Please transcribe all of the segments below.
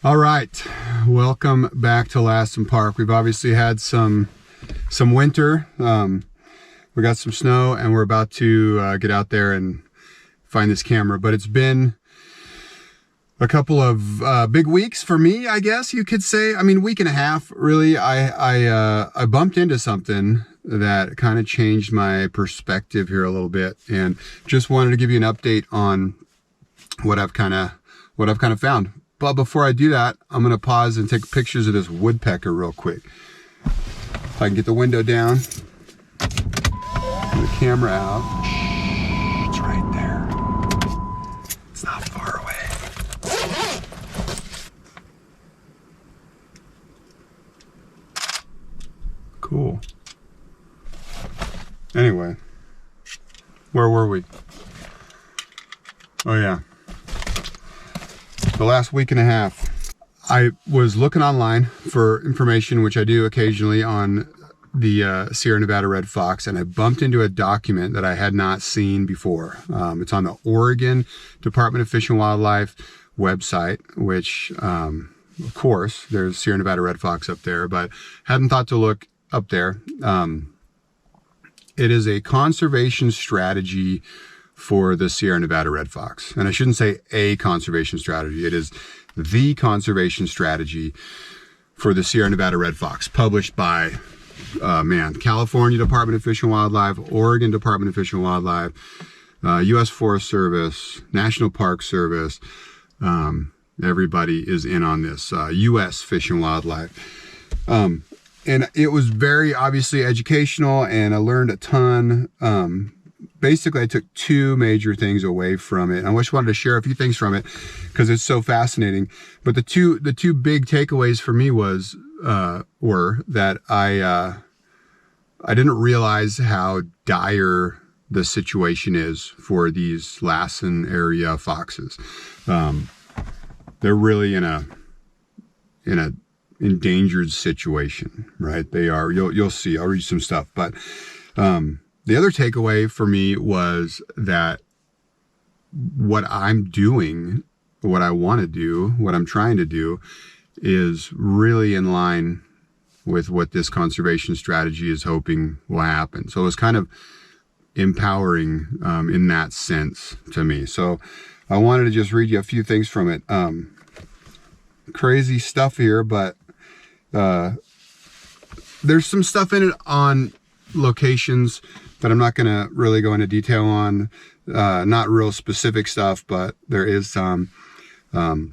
All right, welcome back to Lassen Park. We've obviously had some winter. We got some snow, and we're about to get out there and find this camera. But it's been a couple of big weeks for me, I guess you could say. I mean, week and a half, really. I bumped into something that kind of changed my perspective here a little bit, and just wanted to give you an update on what I've kind of found. But before I do that, I'm going to pause and take pictures of this woodpecker real quick. If I can get the window down, and the camera out. It's right there. It's not far away. Cool. Anyway, where were we? Oh yeah. The last week and a half, I was looking online for information, which I do occasionally, on the Sierra Nevada red fox, and I bumped into a document that I had not seen before. It's on the Oregon Department of Fish and Wildlife website, which, of course, there's Sierra Nevada red fox up there, but hadn't thought to look up there. It is a conservation strategy for the Sierra Nevada red fox. And I shouldn't say a conservation strategy. It is the conservation strategy for the Sierra Nevada red fox, published by, California Department of Fish and Wildlife, Oregon Department of Fish and Wildlife, U.S. Forest Service, National Park Service. Everybody is in on this, U.S. Fish and Wildlife. And it was very obviously educational, and I learned a ton. Basically, I took two major things away from it. I just wanted to share a few things from it because it's so fascinating. But the two big takeaways for me were that I didn't realize how dire the situation is for these Lassen area foxes. They're really in a endangered situation, right? They are. You'll see. I'll read you some stuff, but. The other takeaway for me was that what I'm doing, what I want to do, what I'm trying to do is really in line with what this conservation strategy is hoping will happen. So it was kind of empowering in that sense to me. So I wanted to just read you a few things from it. Crazy stuff here, but there's some stuff in it on locations that I'm not going to really go into detail on, not real specific stuff, but there is some funny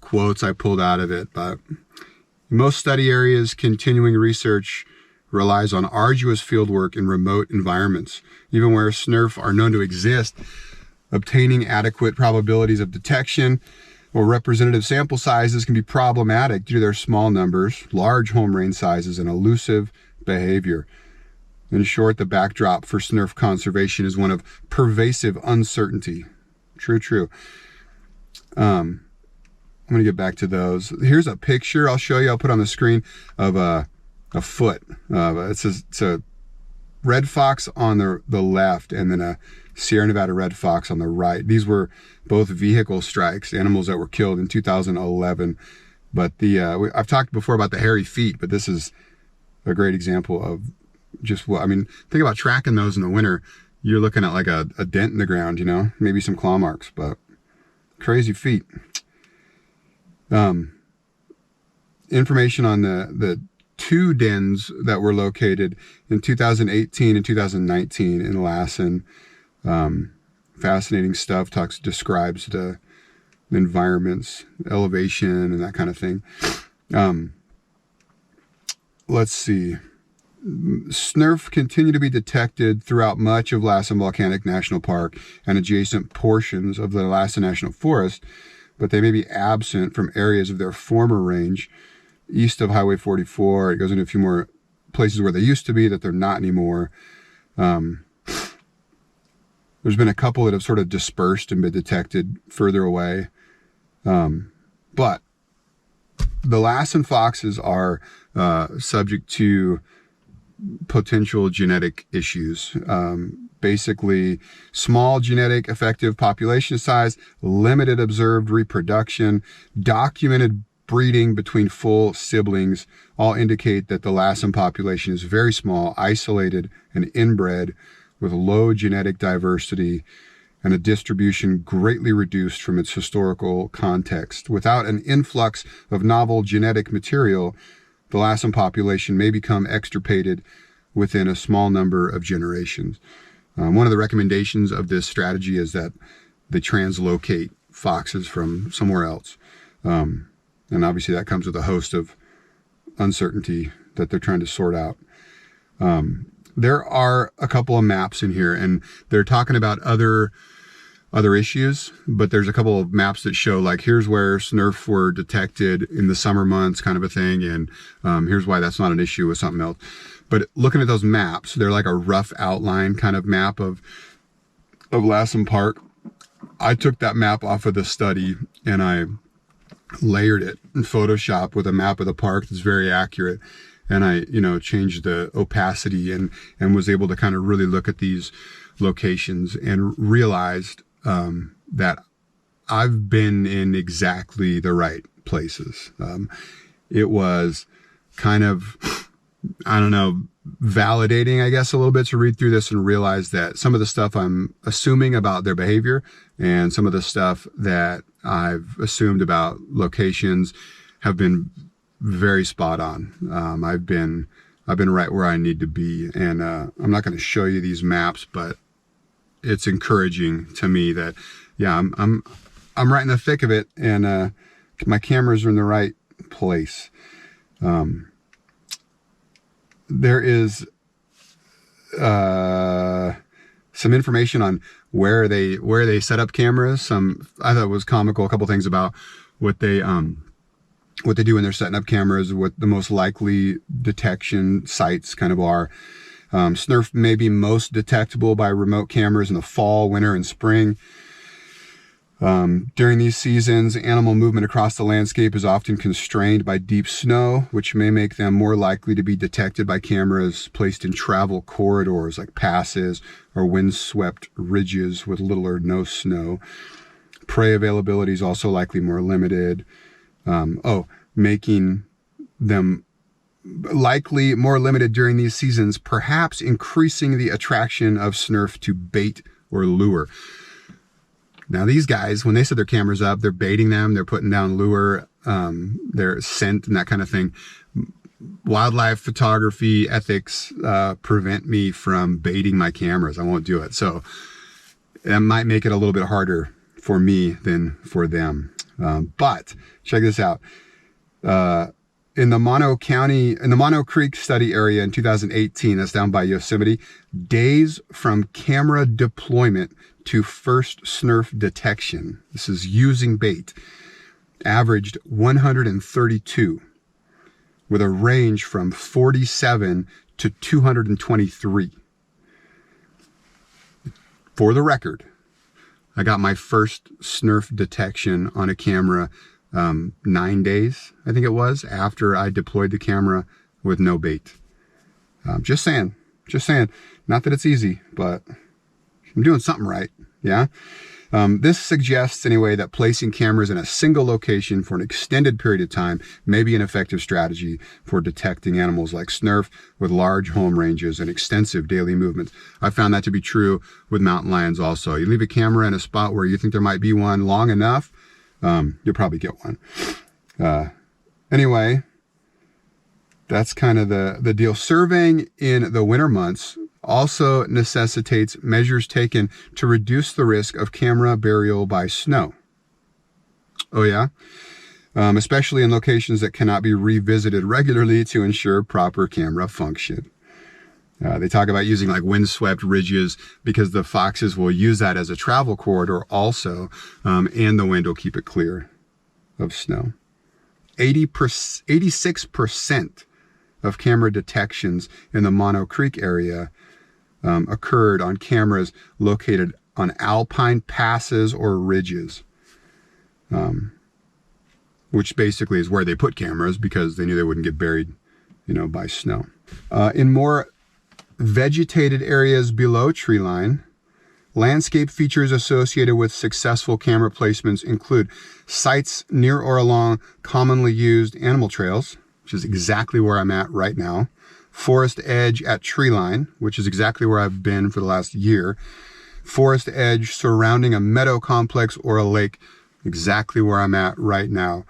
quotes I pulled out of it. But in most study areas, continuing research relies on arduous fieldwork in remote environments. Even where SNRF are known to exist, obtaining adequate probabilities of detection or representative sample sizes can be problematic due to their small numbers, large home range sizes, and elusive behavior. In short, the backdrop for SNRF conservation is one of pervasive uncertainty. True. I'm going to get back to those. Here's a picture I'll show you. I'll put on the screen of a foot. It's a red fox on the left, and then a Sierra Nevada red fox on the right. These were both vehicle strikes, animals that were killed in 2011. But I've talked before about the hairy feet, but this is a great example of just what, I mean, think about tracking those in the winter. You're looking at like a dent in the ground, maybe some claw marks, but crazy feet. Information on the two dens that were located in 2018 and 2019 in Lassen. Fascinating stuff. Describes the environments, elevation, and that kind of thing. Let's see. SNRF continue to be detected throughout much of Lassen Volcanic National Park and adjacent portions of the Lassen National Forest, but they may be absent from areas of their former range east of Highway 44. It goes into a few more places where they used to be that they're not anymore. There's been a couple that have sort of dispersed and been detected further away. But the Lassen foxes are subject to potential genetic issues. Basically, small genetic effective population size, limited observed reproduction, documented breeding between full siblings all indicate that the Lassum population is very small, isolated, and inbred with low genetic diversity and a distribution greatly reduced from its historical context. Without an influx of novel genetic material, the Lassum population may become extirpated within a small number of generations. One of the recommendations of this strategy is that they translocate foxes from somewhere else. And obviously that comes with a host of uncertainty that they're trying to sort out. There are a couple of maps in here, and they're talking about other issues, but there's a couple of maps that show, like, here's where SNRF were detected in the summer months, kind of a thing, and here's why that's not an issue with something else. But looking at those maps, they're like a rough outline kind of map of Lassum Park. I took that map off of the study and I layered it in Photoshop with a map of the park that's very accurate. And I, changed the opacity and was able to kind of really look at these locations and realized that I've been in exactly the right places. It was kind of, validating, I guess, a little bit to read through this and realize that some of the stuff I'm assuming about their behavior and some of the stuff that I've assumed about locations have been very spot on. I've been right where I need to be, and I'm not going to show you these maps, but it's encouraging to me that, yeah, I'm right in the thick of it, and my cameras are in the right place. There is some information on where they set up cameras. I thought it was comical. A couple things about what they do when they're setting up cameras, what the most likely detection sites kind of are. SNRF may be most detectable by remote cameras in the fall, winter, and spring. During these seasons, animal movement across the landscape is often constrained by deep snow, which may make them more likely to be detected by cameras placed in travel corridors like passes or windswept ridges with little or no snow. Prey availability is also likely more limited. Making them likely more limited during these seasons, perhaps increasing the attraction of SNRF to bait or lure. Now, these guys, when they set their cameras up, they're baiting them, they're putting down lure, their scent and that kind of thing. Wildlife photography ethics prevent me from baiting my cameras. I won't do it. So that might make it a little bit harder for me than for them. But check this out. In the Mono Creek study area in 2018, that's down by Yosemite, days from camera deployment to first SNRF detection, this is using bait, averaged 132, with a range from 47 to 223. For the record, I got my first SNRF detection on a camera 9 days, I think it was, after I deployed the camera with no bait. Just saying. Not that it's easy, but I'm doing something right. Yeah. This suggests anyway that placing cameras in a single location for an extended period of time may be an effective strategy for detecting animals like SNRF with large home ranges and extensive daily movements. I found that to be true with mountain lions also. You leave a camera in a spot where you think there might be one long enough, you'll probably get one. Anyway, that's kind of the deal. Surveying in the winter months also necessitates measures taken to reduce the risk of camera burial by snow. Oh yeah? Especially in locations that cannot be revisited regularly to ensure proper camera function. They talk about using like windswept ridges because the foxes will use that as a travel corridor also, and the wind will keep it clear of snow. 86% of camera detections in the Mono Creek area occurred on cameras located on alpine passes or ridges, which basically is where they put cameras because they knew they wouldn't get buried, by snow. In more vegetated areas below tree line. Landscape features associated with successful camera placements include sites near or along commonly used animal trails, which is exactly where I'm at right now. Forest edge at tree line, which is exactly where I've been for the last year. Forest edge surrounding a meadow complex or a lake, exactly where I'm at right now.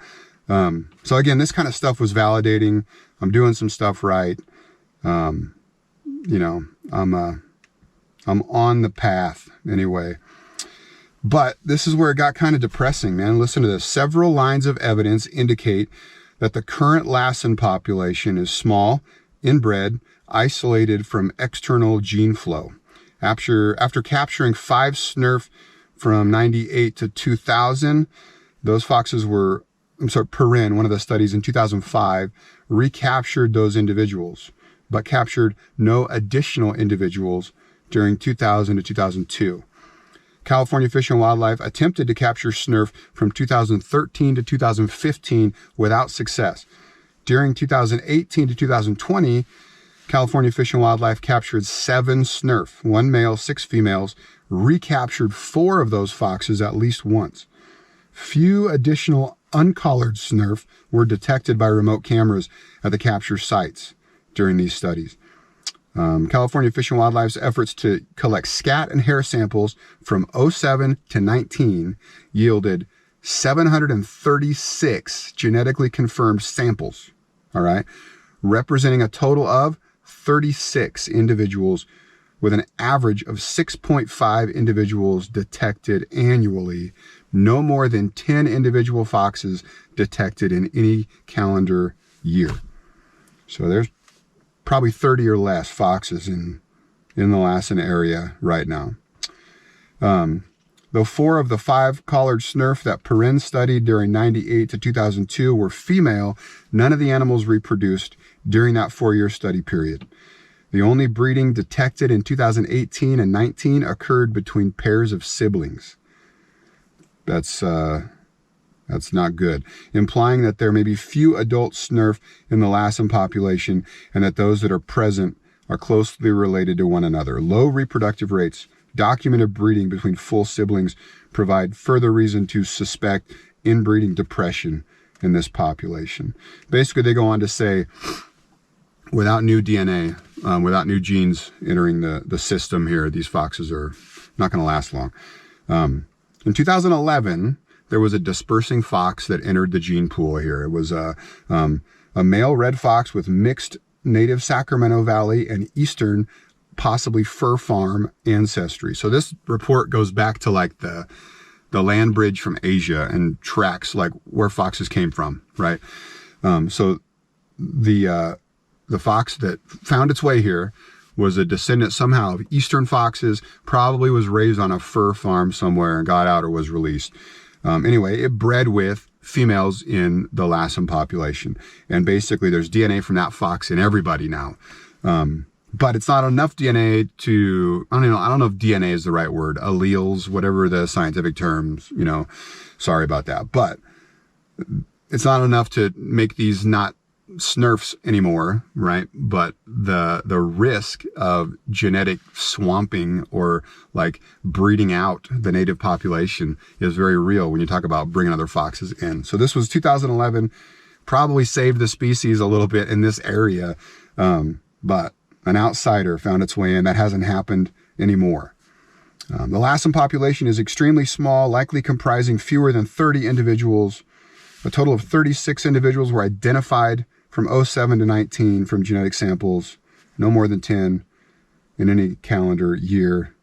So again, this kind of stuff was validating. I'm doing some stuff right. I'm on the path anyway. But this is where it got kind of depressing, man. Listen to this. Several lines of evidence indicate that the current Lassen population is small, inbred, isolated from external gene flow. After capturing 5 SNRF from 98 to 2000, those foxes were, Perrin, one of the studies in 2005, recaptured those individuals, but captured no additional individuals during 2000 to 2002. California Fish and Wildlife attempted to capture SNRF from 2013 to 2015 without success. During 2018 to 2020, California Fish and Wildlife captured 7 SNRF, 1 male, 6 females, recaptured 4 of those foxes at least once. Few additional uncollared SNRF were detected by remote cameras at the capture sites during these studies. California Fish and Wildlife's efforts to collect scat and hair samples from 07 to 19 yielded 736 genetically confirmed samples, all right, representing a total of 36 individuals with an average of 6.5 individuals detected annually, no more than 10 individual foxes detected in any calendar year. So there's probably 30 or less foxes in the Lassen area right now. Though 4 of the 5 collared SNRF that Perrin studied during 98 to 2002 were female, none of the animals reproduced during that 4-year study period. The only breeding detected in 2018 and 19 occurred between pairs of siblings. That's not good, implying that there may be few adult SNRF in the Lassen population and that those that are present are closely related to one another. Low reproductive rates, documented breeding between full siblings provide further reason to suspect inbreeding depression in this population. Basically, they go on to say, without new DNA, without new genes entering the system here, these foxes are not going to last long. In 2011, there was a dispersing fox that entered the gene pool here. It was a male red fox with mixed native Sacramento Valley and eastern, possibly fur farm ancestry. So this report goes back to like the land bridge from Asia and tracks like where foxes came from, right? So the fox that found its way here was a descendant somehow of eastern foxes, probably was raised on a fur farm somewhere and got out or was released. Anyway, it bred with females in the Lassen population. And basically there's DNA from that fox in everybody now. But it's not enough DNA to, I don't know if DNA is the right word, alleles, whatever the scientific terms, sorry about that. But it's not enough to make these not SNRFs anymore, right? But the risk of genetic swamping or like breeding out the native population is very real when you talk about bringing other foxes in. So this was 2011, probably saved the species a little bit in this area, but an outsider found its way in. That hasn't happened anymore. The Lassen population is extremely small, likely comprising fewer than 30 individuals. A total of 36 individuals were identified from 07 to 19 from genetic samples, no more than 10 in any calendar year.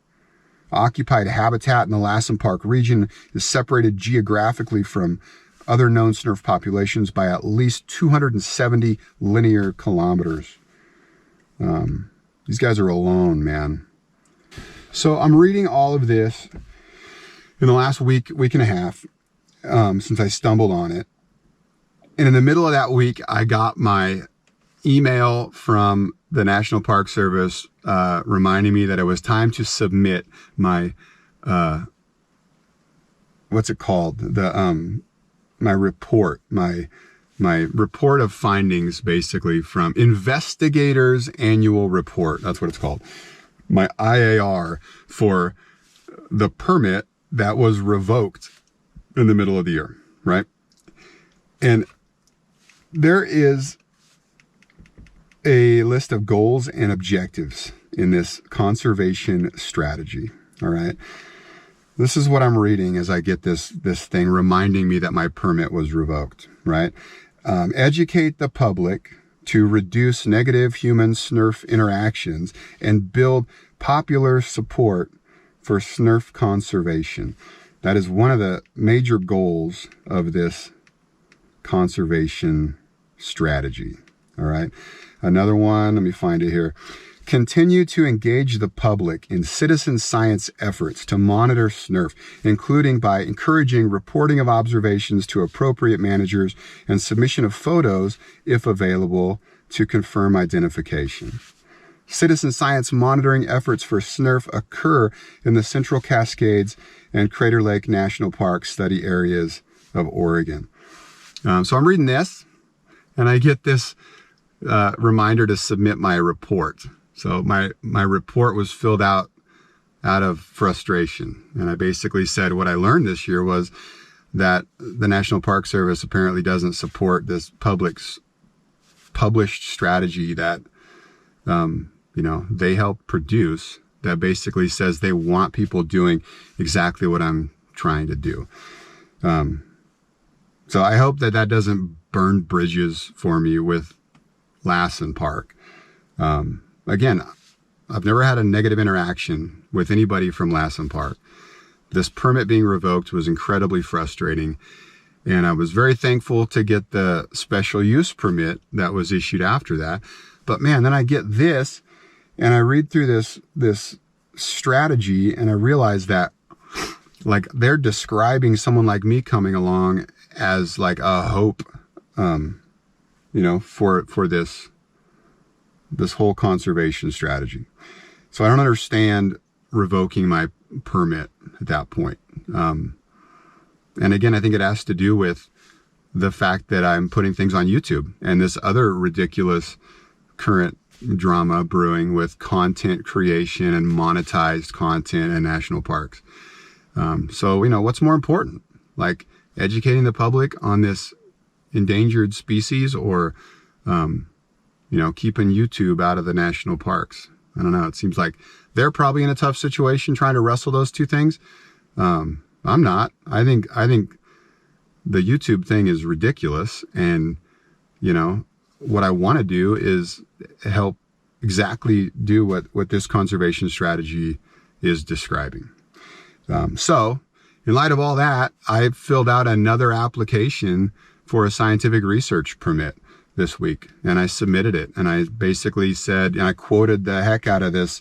Occupied habitat in the Lassen Park region is separated geographically from other known SNRF populations by at least 270 linear kilometers. These guys are alone, man. So I'm reading all of this in the last week and a half, since I stumbled on it. And in the middle of that week, I got my email from the National Park Service reminding me that it was time to submit my, what's it called? My report, my my report of findings, basically from Investigators Annual Report. That's what it's called. My IAR for the permit that was revoked in the middle of the year, right? And there is a list of goals and objectives in this conservation strategy, all right? This is what I'm reading as I get this thing reminding me that my permit was revoked, right? Educate the public to reduce negative human SNRF interactions and build popular support for SNRF conservation. That is one of the major goals of this conservation strategy, all right? Another one, let me find it here. Continue to engage the public in citizen science efforts to monitor SNRF, including by encouraging reporting of observations to appropriate managers and submission of photos, if available, to confirm identification. Citizen science monitoring efforts for SNRF occur in the Central Cascades and Crater Lake National Park study areas of Oregon. So I'm reading this, and I get this reminder to submit my report. So my report was filled out of frustration. And I basically said what I learned this year was that the National Park Service apparently doesn't support this public's published strategy that, they help produce, that basically says they want people doing exactly what I'm trying to do. So I hope that doesn't burn bridges for me with Lassen Park. Again, I've never had a negative interaction with anybody from Lassen Park. This permit being revoked was incredibly frustrating, and I was very thankful to get the special use permit that was issued after that. But man, then I get this, and I read through this strategy, and I realize that like they're describing someone like me coming along as like a hope, for this whole conservation strategy. So I don't understand revoking my permit at that point. And again, I think it has to do with the fact that I'm putting things on YouTube and this other ridiculous current drama brewing with content creation and monetized content in national parks. So, what's more important? Like educating the public on this endangered species or, keeping YouTube out of the national parks? I don't know. It seems like they're probably in a tough situation trying to wrestle those two things. I'm not. I think the YouTube thing is ridiculous. And, what I want to do is help exactly do what this conservation strategy is describing. So in light of all that, I filled out another application for a scientific research permit this week, and I submitted it. And I basically said, and I quoted the heck out of this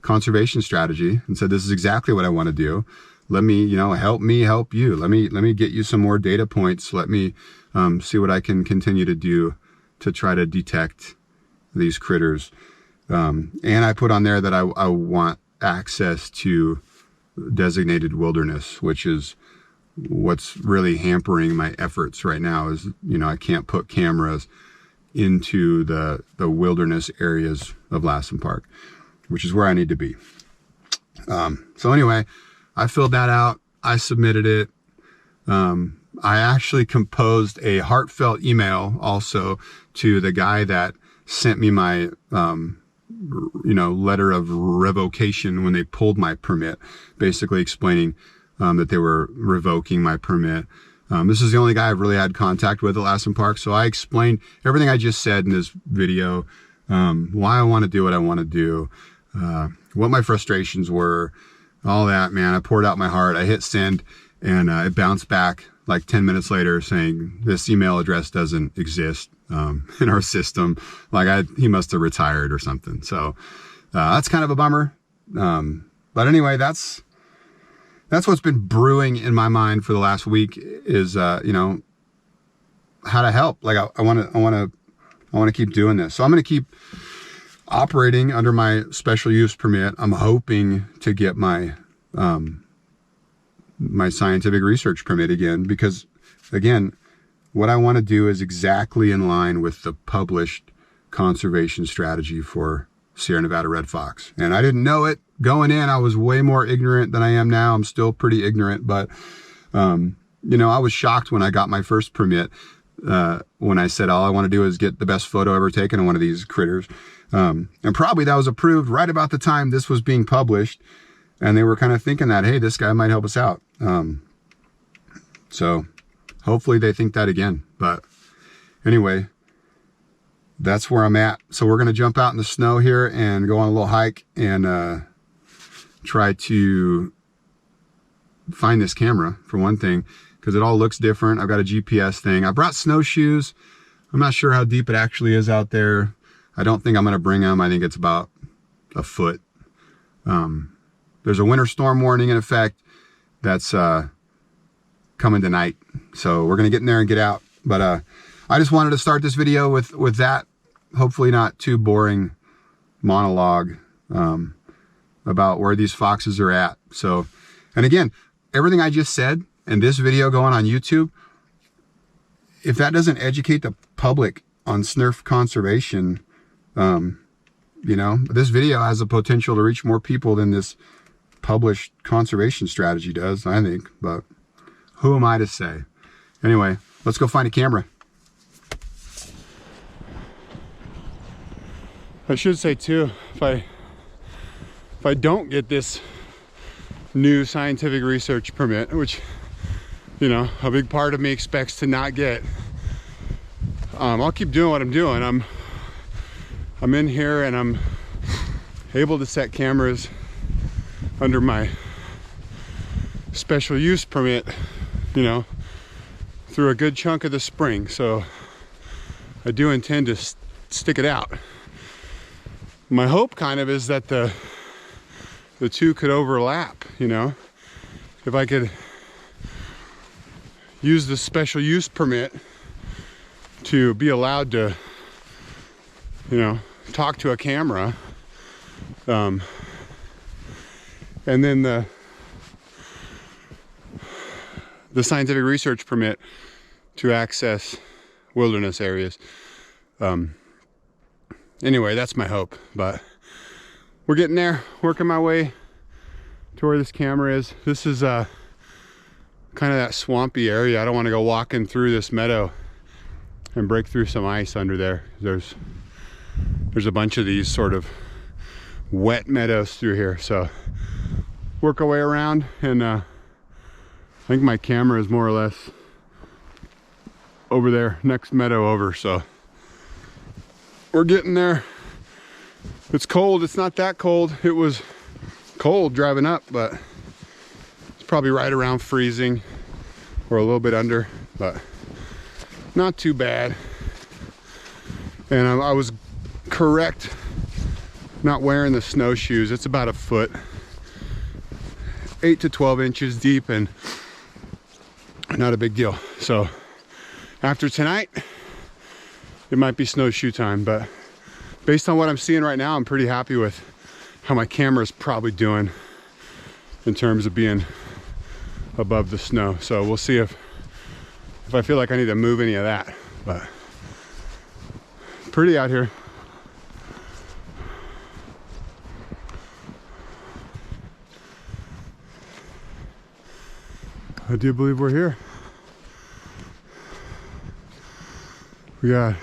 conservation strategy and said, this is exactly what I want to do. Let me, help me help you. Let me get you some more data points. Let me see what I can continue to do to try to detect these critters. And I put on there that I want access to designated wilderness, which is what's really hampering my efforts right now is, I can't put cameras into the wilderness areas of Lassen Park, which is where I need to be. So anyway, I filled that out. I submitted it. I actually composed a heartfelt email also to the guy that sent me my, letter of revocation when they pulled my permit, basically explaining that they were revoking my permit. This is the only guy I've really had contact with at Lassen Park. So I explained everything I just said in this video, why I want to do what I want to do, what my frustrations were, all that, man. I poured out my heart. I hit send, and it bounced back like 10 minutes later saying this email address doesn't exist in our system. Like he must have retired or something. So that's kind of a bummer. But anyway, that's what's been brewing in my mind for the last week is, how to help. Like I want to keep doing this. So I'm going to keep operating under my special use permit. I'm hoping to get my, my scientific research permit again, because again, what I want to do is exactly in line with the published conservation strategy for Sierra Nevada red fox. And I didn't know it going in. I was way more ignorant than I am now. I'm still pretty ignorant, but you know, I was shocked when I got my first permit, when I said all I want to do is get the best photo ever taken of one of these critters. And probably that was approved right about the time this was being published, and they were kind of thinking that, hey, this guy might help us out. So hopefully they think that again. But anyway, that's where I'm at. So we're going to jump out in the snow here and go on a little hike and try to find this camera, for one thing, because it all looks different. I've got a GPS thing. I brought snowshoes. I'm not sure how deep it actually is out there. I don't think I'm going to bring them. I think it's about a foot. There's a winter storm warning in effect that's coming tonight. So we're going to get in there and get out. But I just wanted to start this video with that, hopefully not too boring monologue about where these foxes are at. So, and again, everything I just said in this video going on YouTube, if that doesn't educate the public on SNRF conservation, you know, this video has the potential to reach more people than this published conservation strategy does, I think. But who am I to say? Anyway, let's go find a camera. I should say too, if I don't get this new scientific research permit, which, you know, a big part of me expects to not get, I'll keep doing what I'm doing. I'm in here and I'm able to set cameras under my special use permit, you know, through a good chunk of the spring. So I do intend to stick it out. My hope kind of is that the two could overlap, you know. If I could use the special use permit to be allowed to, you know, talk to a camera, and then the scientific research permit to access wilderness areas. Anyway, that's my hope, but we're getting there, working my way to where this camera is. This is kind of that swampy area. I don't want to go walking through this meadow and break through some ice under there. There's a bunch of these sort of wet meadows through here. So work our way around, and I think my camera is more or less over there, next meadow over. So we're getting there. It's cold. It's not that cold. It was cold driving up, but it's probably right around freezing or a little bit under, but not too bad. And I was correct not wearing the snowshoes. It's about a foot, 8 to 12 inches deep, and not a big deal. So after tonight, it might be snowshoe time, but based on what I'm seeing right now, I'm pretty happy with how my camera is probably doing in terms of being above the snow. So we'll see if I feel like I need to move any of that, but pretty out here. I do believe we're here. We got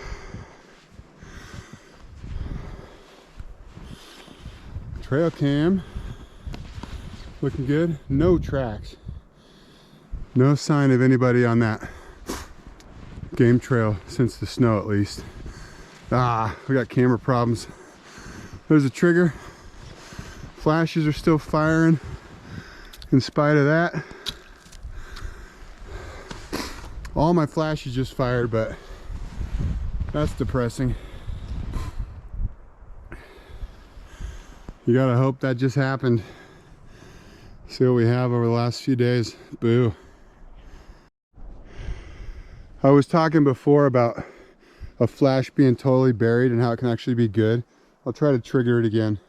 trail cam looking good. No tracks, no sign of anybody on that game trail since the snow, at least. We got camera problems. There's a trigger. Flashes are still firing in spite of that. All my flashes just fired, but that's depressing. You gotta hope that just happened. See what we have over the last few days. Boo. I was talking before about a flash being totally buried and how it can actually be good. I'll try to trigger it again.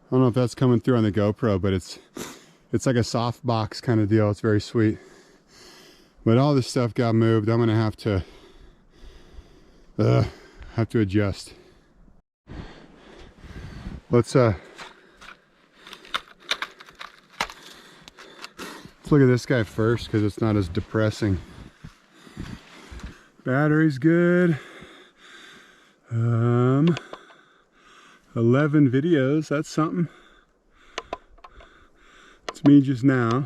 I don't know if that's coming through on the GoPro, but it's like a softbox kind of deal. It's very sweet. But all this stuff got moved. I'm gonna have to adjust. Let's look at this guy first because it's not as depressing. Battery's good. 11 videos, that's something. It's me just now.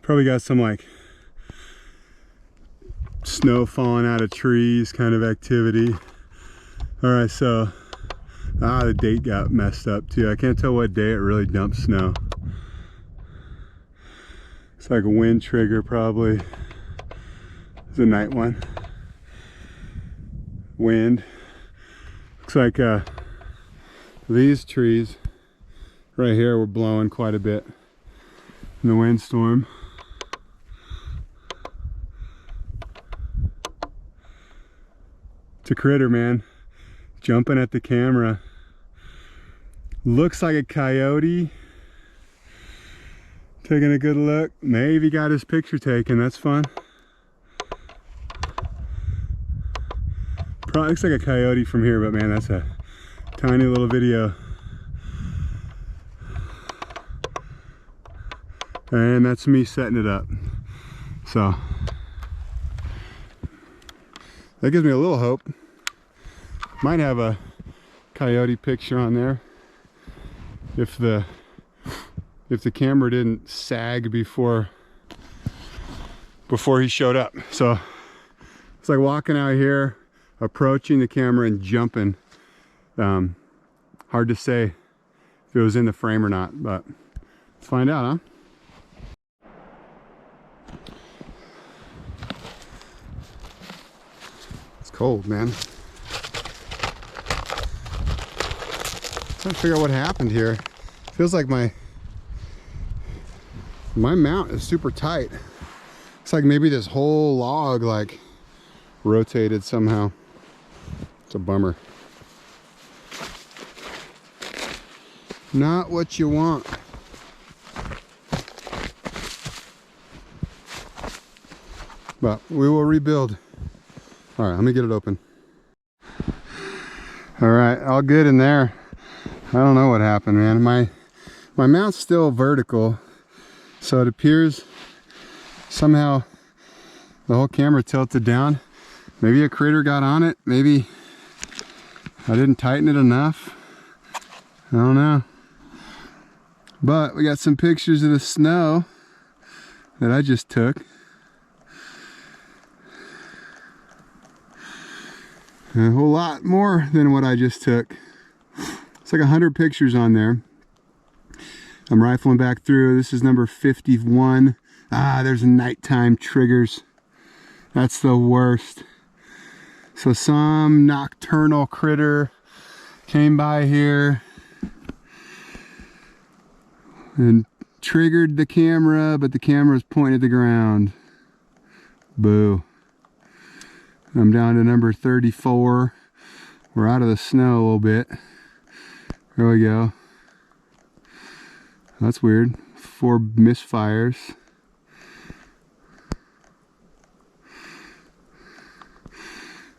Probably got some like snow falling out of trees kind of activity. All right, so the date got messed up too. I can't tell what day it really dumped snow. It's like a wind trigger probably. It's a night one. Wind. Looks like these trees right here were blowing quite a bit in the windstorm. It's a critter, man. Jumping at the camera. Looks like a coyote. Taking a good look. Maybe got his picture taken. That's fun. Probably looks like a coyote from here, but man, that's a tiny little video. And that's me setting it up. So that gives me a little hope. Might have a coyote picture on there if the camera didn't sag before he showed up. So it's like walking out here, approaching the camera and jumping. Hard to say if it was in the frame or not, but let's find out, huh? It's cold, man. Trying to figure out what happened here. Feels like my mount is super tight. It's like maybe this whole log like rotated somehow. It's a bummer. Not what you want. But we will rebuild. All right, let me get it open. All right, all good in there. I don't know what happened, man. My mount's still vertical, so it appears somehow the whole camera tilted down. Maybe a critter got on it. Maybe I didn't tighten it enough. I don't know. But we got some pictures of the snow that I just took. A whole lot more than what I just took. It's like 100 pictures on there. I'm rifling back through. This is number 51. There's nighttime triggers. That's the worst. So some nocturnal critter came by here and triggered the camera, but the camera's pointed at the ground. Boo. I'm down to number 34. We're out of the snow a little bit. There we go. That's weird. 4 misfires.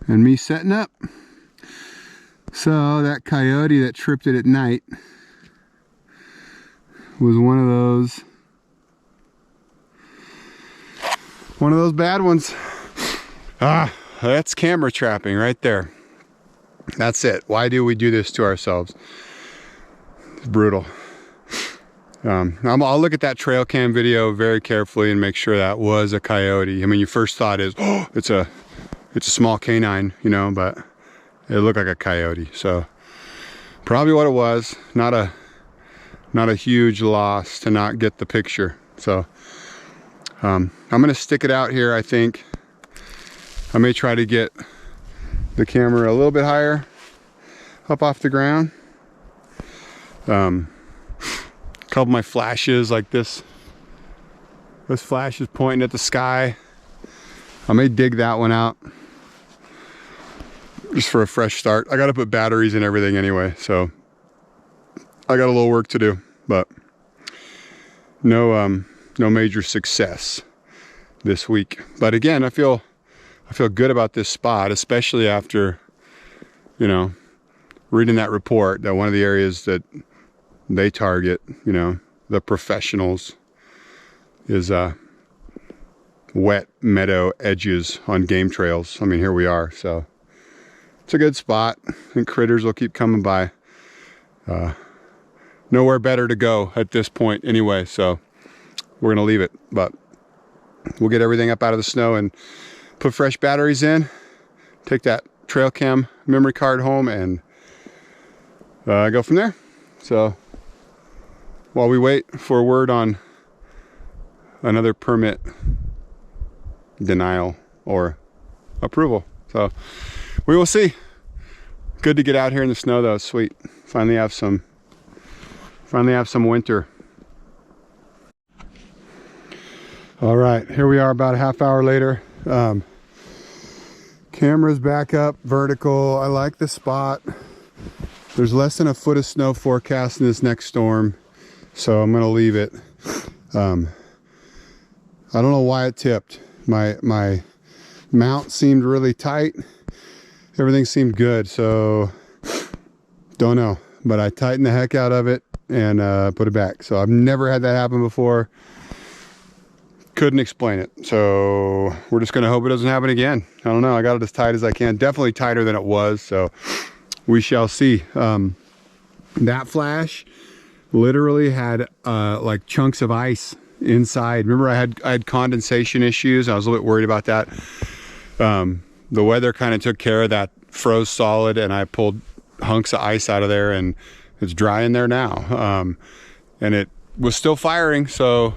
And me setting up. So that coyote that tripped it at night was one of those bad ones. That's camera trapping right there. That's it. Why do we do this to ourselves? It's brutal. I'll look at that trail cam video very carefully and make sure that was a coyote. I mean, your first thought is, oh, it's a small canine, you know, but it looked like a coyote. So probably what it was. Not a huge loss to not get the picture. So I'm gonna stick it out here. I think I may try to get the camera a little bit higher up off the ground. Couple of my flashes like this flash is pointing at the sky. I may dig that one out just for a fresh start. I gotta put batteries in everything anyway, so I got a little work to do, but no major success this week. But again, I feel good about this spot, especially after, you know, reading that report that one of the areas that they target, you know, the professionals, is wet meadow edges on game trails. I mean, here we are, so it's a good spot, and critters will keep coming by. Nowhere better to go at this point anyway, so we're gonna leave it. But we'll get everything up out of the snow and put fresh batteries in, take that trail cam memory card home, and go from there. So while we wait for word on another permit denial or approval, so we will see. Good to get out here in the snow though. Sweet. Finally have some winter. All right, here we are about a half hour later. Camera's back up vertical. I like the spot. There's less than a foot of snow forecast in this next storm, so I'm gonna leave it. I don't know why it tipped. My mount seemed really tight. Everything seemed good, so don't know. But I tightened the heck out of it and put it back. So I've never had that happen before. Couldn't explain it. So we're just gonna hope it doesn't happen again. I don't know. I got it as tight as I can. Definitely tighter than it was. So we shall see. That flash literally had like chunks of ice inside. Remember, I had condensation issues. I was a little bit worried about that. The weather kind of took care of that, froze solid, and I pulled hunks of ice out of there, and it's dry in there now. And it was still firing, so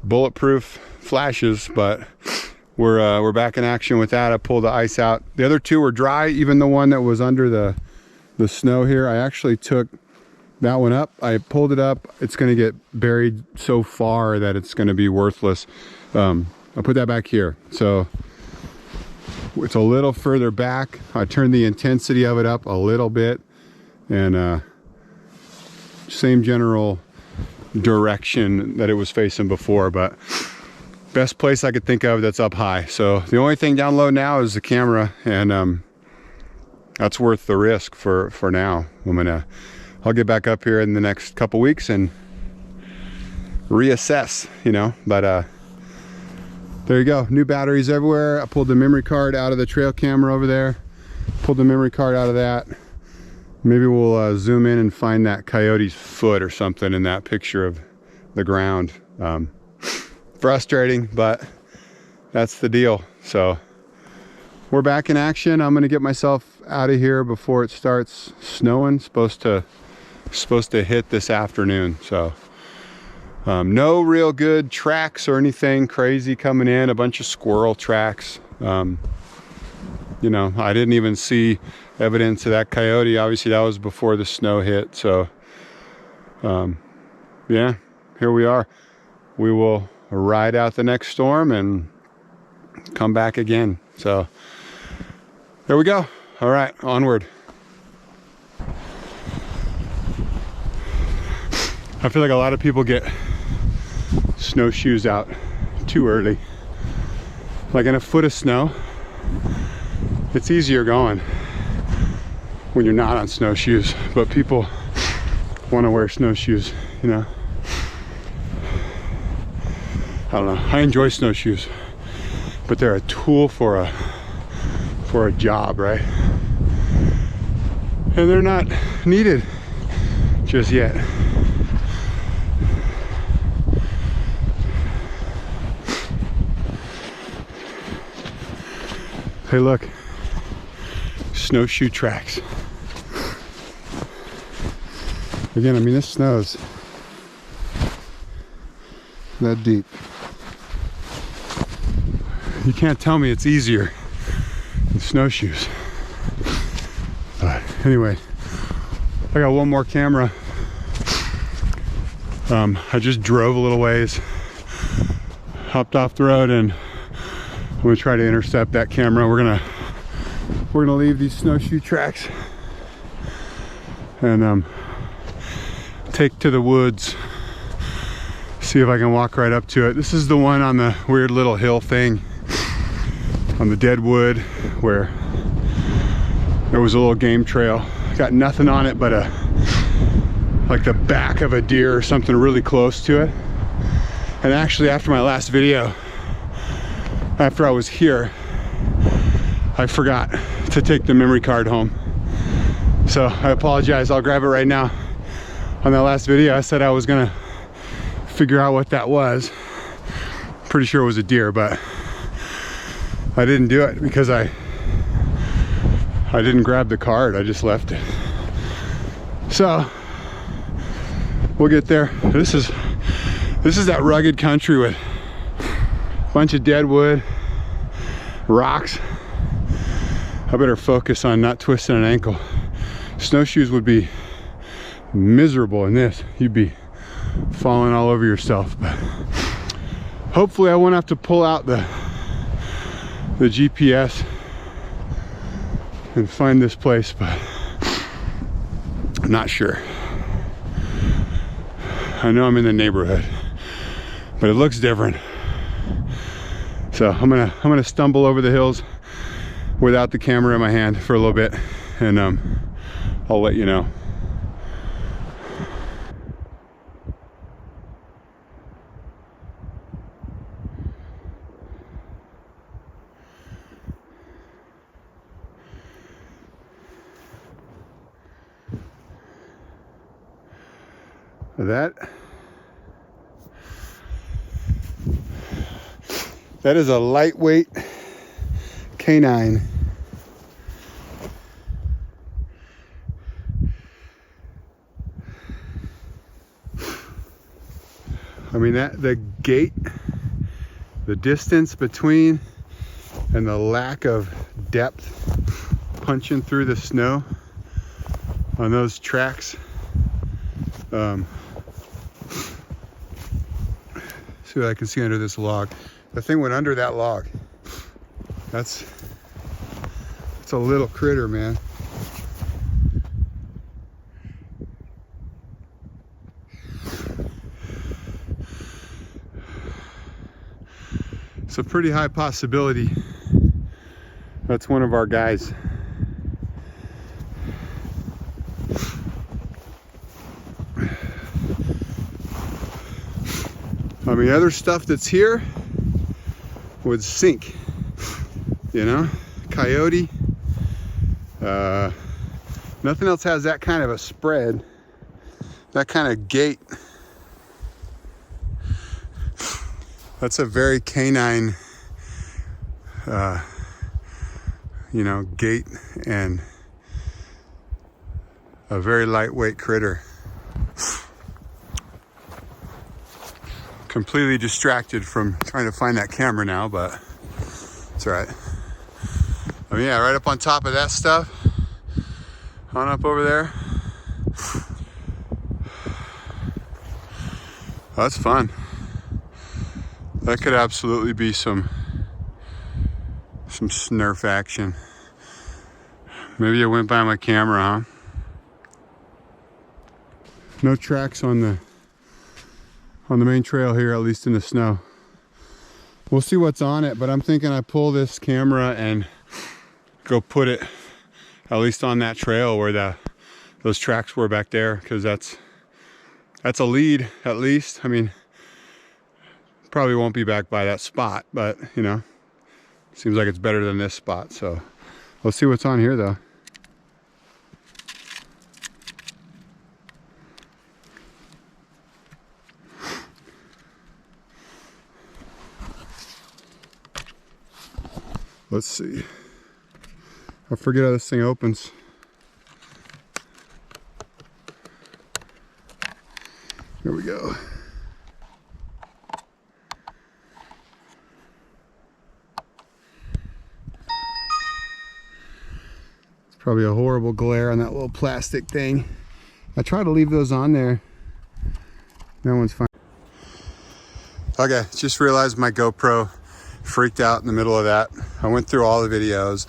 bulletproof flashes, but we're back in action with that. I pulled the ice out. The other two were dry, even the one that was under the snow here. I actually took that one up. I pulled it up. It's going to get buried so far that it's going to be worthless. I'll put that back here. So it's a little further back. I turned the intensity of it up a little bit, and same general direction that it was facing before, but best place I could think of that's up high. So the only thing down low now is the camera, and that's worth the risk for now. I'll get back up here in the next couple weeks and reassess, you know. But there you go, new batteries everywhere. I pulled the memory card out of the trail camera over there, pulled the memory card out of that. Maybe we'll zoom in and find that coyote's foot or something in that picture of the ground. Frustrating, but that's the deal. So we're back in action. I'm gonna get myself out of here before it starts snowing. Supposed to hit this afternoon. So no real good tracks or anything crazy coming in. A bunch of squirrel tracks. You know, I didn't even see evidence of that coyote. Obviously that was before the snow hit. So yeah, here we are. We will ride out the next storm and come back again. So there we go. All right, onward. I feel like a lot of people get snowshoes out too early. Like in a foot of snow, it's easier going when you're not on snowshoes, but people want to wear snowshoes, you know. I don't know. I enjoy snowshoes, but they're a tool for a job, right? And they're not needed just yet. Hey, look, snowshoe tracks. Again, I mean, this snow's that deep. You can't tell me it's easier than snowshoes. But anyway, I got one more camera. I just drove a little ways, hopped off the road, and I'm gonna try to intercept that camera. We're gonna leave these snowshoe tracks and take to the woods See if I can walk right up to it. This is the one on the weird little hill thing on the dead wood where there was a little game trail. Got nothing on it but like the back of a deer or something really close to it. And actually, after my last video, after I was here, I forgot to take the memory card home. So I apologize, I'll grab it right now. On that last video, I said I was gonna figure out what that was. Pretty sure it was a deer, but I didn't do it because I didn't grab the card, I just left it. So we'll get there. This is that rugged country with a bunch of dead wood, rocks. I better focus on not twisting an ankle. Snowshoes would be miserable in this. You'd be falling all over yourself. But hopefully I won't have to pull out the GPS and find this place, but I'm not sure. I know I'm in the neighborhood, but it looks different. So I'm gonna stumble over the hills without the camera in my hand for a little bit, and I'll let you know. That is a lightweight canine. I mean, the gait, the distance between, and the lack of depth punching through the snow on those tracks. See what I can see under this log. The thing went under that log. That's a little critter, man. It's a pretty high possibility that's one of our guys. I mean, other stuff that's here would sink, you know, coyote. Nothing else has that kind of a spread, that kind of gait. That's a very canine, you know, gait, and a very lightweight critter. Completely distracted from trying to find that camera now, but it's all right. I mean, yeah, right up on top of that stuff, on up over there. That's fun. That could absolutely be some SNRF action. Maybe it went by my camera, huh? No tracks on the main trail here, at least in the snow. We'll see what's on it, but I'm thinking I pull this camera and go put it at least on that trail where those tracks were back there, because that's a lead at least. I mean, probably won't be back by that spot, but you know, seems like it's better than this spot. So let's see what's on here though. Let's see. I forget how this thing opens. Here we go. It's probably a horrible glare on that little plastic thing. I try to leave those on there. That one's fine. Okay, just realized my GoPro freaked out in the middle of that. I went through all the videos,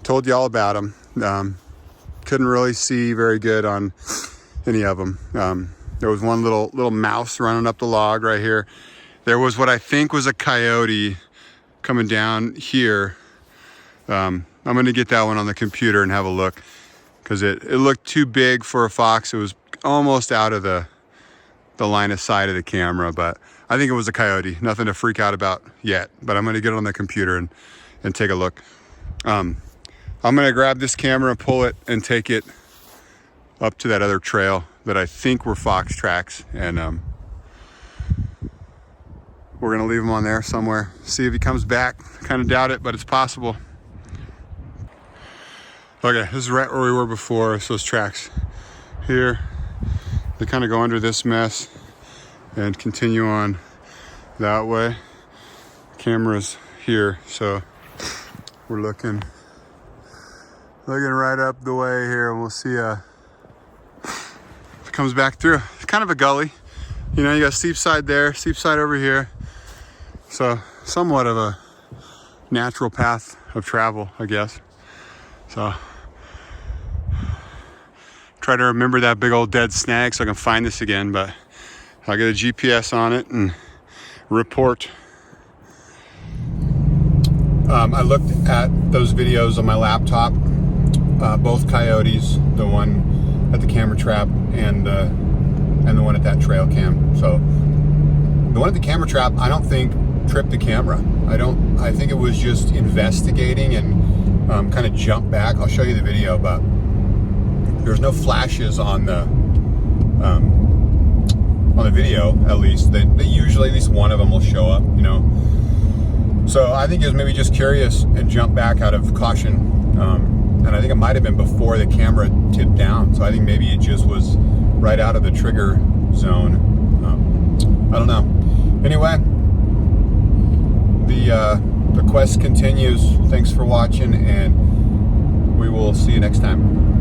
told you all about them. Couldn't really see very good on any of them. There was one little mouse running up the log right here. There was what I think was a coyote coming down here. I'm gonna get that one on the computer and have a look, because it looked too big for a fox. It was almost out of the line of sight of the camera, but I think it was a coyote. Nothing to freak out about yet, but I'm gonna get it on the computer and take a look. I'm gonna grab this camera, pull it, and take it up to that other trail that I think were fox tracks, and we're gonna leave him on there somewhere. See if he comes back. Kind of doubt it, but it's possible. Okay, this is right where we were before. So those tracks here, they kind of go under this mess and continue on that way. Camera's here, so we're looking right up the way here, and we'll see if it comes back through. It's kind of a gully, you know. You got steep side there, steep side over here, so somewhat of a natural path of travel, I guess. So try to remember that big old dead snag so I can find this again, but I'll get a GPS on it and report. I looked at those videos on my laptop, both coyotes, the one at the camera trap and the one at that trail cam. So the one at the camera trap, I don't think tripped the camera. I think it was just investigating and kind of jumped back. I'll show you the video, but there's no flashes on the video, at least. They usually, at least one of them will show up, you know. So I think it was maybe just curious and jumped back out of caution. And I think it might have been before the camera tipped down. So I think maybe it just was right out of the trigger zone. I don't know. Anyway, the quest continues. Thanks for watching, and we will see you next time.